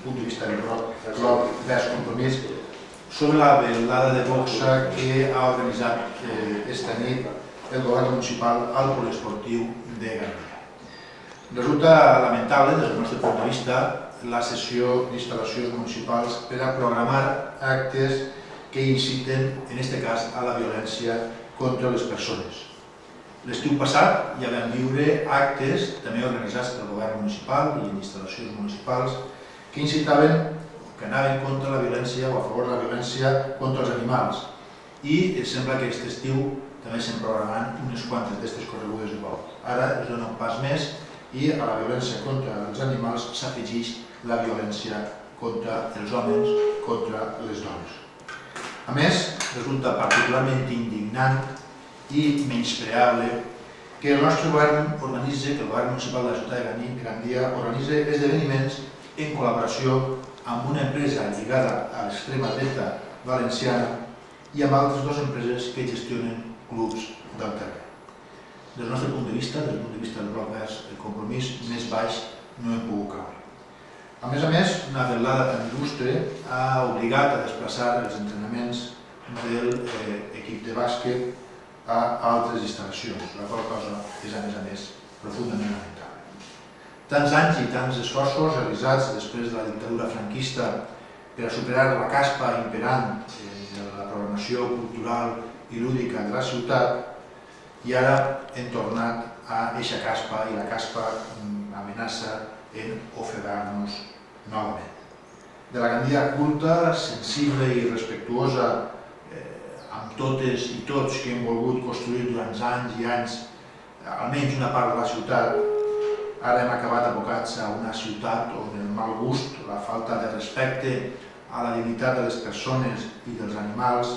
punt de vista del bloc vers Compromís, sobre la velada de boxa que ha organitzat esta nit el govern municipal al poliesportiu de Gandia. Resulta lamentable, des del nostre punt de vista, la sessió d'instal·lacions municipals per a programar actes que inciten, en aquest cas, a la violència contra les persones. L'estiu passat ja vam viure actes, també organitzats pel govern municipal i en instal·lacions municipals, que incitaven, que anaven contra la violència o a favor de la violència contra els animals. I sembla que aquest estiu també s'han programat unes quantes d'aquestes corregudes de vol. Ara es dona un pas més i a la violència contra els animals s'afegeix la violència contra els homes, contra les dones. A més, resulta particularment indignant i menyspreable que el nostre govern organitza, que el govern municipal de la ciutat de Gandia organitza esdeveniments en col·laboració amb una empresa lligada a l'extrema dreta valenciana i amb altres dues empreses que gestionen clubs del terreny. Des del nostre punt de vista, des del punt de vista del bloc vers, el compromís més baix no hem pogut caure. A més, una velada tan il·lustre ha obligat a desplaçar els entrenaments de l'equip de bàsquet a altres instal·lacions, la qual cosa és, a més, profundament lamentable. Tants anys i tants esforços realitzats després de la dictadura franquista per a superar la caspa imperant de la programació cultural i lúdica de la ciutat i ara hem tornat a eixa caspa i la caspa amenaça en ofegar-nos novament. De la Gandia culta, sensible i respectuosa amb totes i tots que hem volgut construir durant anys i anys almenys una part de la ciutat, ara hem acabat abocats a una ciutat on el mal gust, la falta de respecte a la dignitat de les persones i dels animals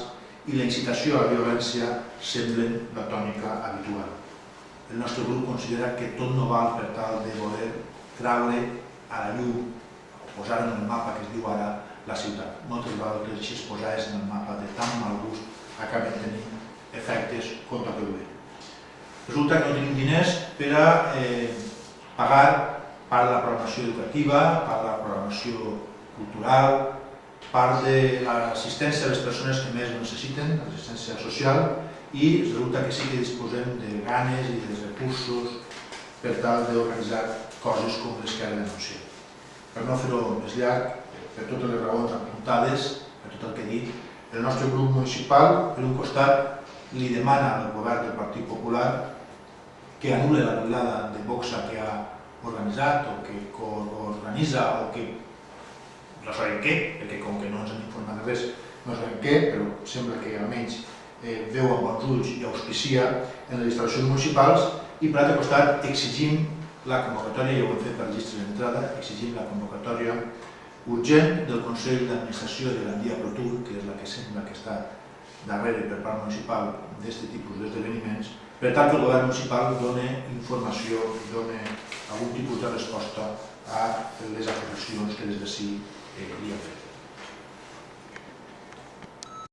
i la incitació a la violència semblen la tònica habitual. El nostre grup considera que tot no val per tal de voler traure a la llum o posar en el mapa que es diu ara la ciutat. Moltes vegades les així posades en el mapa de tan mal gust acaben tenint efectes contraproduents. Resulta que no tenim diners per a pagar part de la programació educativa, part de la programació cultural, part de l'assistència a les persones que més ho necessiten, l'assistència social, i resulta que sí que disposem de ganes i de recursos per tal d'organitzar coses com les que ara denunciem. Per no fer-ho més llarg, per totes les raons apuntades, per tot el que he dit, el nostre grup municipal, per un costat, li demana al govern del Partit Popular que anul·le la velada de boxa que ha organitzat o que organitza o que no sabem què, perquè com que no ens han informat de res, no sabem què, però sembla que almenys veu amb bons ulls i auspicia en les instal·lacions municipals i per altre costat exigim la convocatòria, ja ho hem fet per registre d'entrada, exigim la convocatòria urgent del Consell d'Administració de Gandia Pro Tour, que és la que sembla que està darrere per part municipal d'aquest tipus d'esdeveniments, per tant que el govern municipal doni informació, doni algun tipus de resposta a les acusacions que des d'ací li han fet.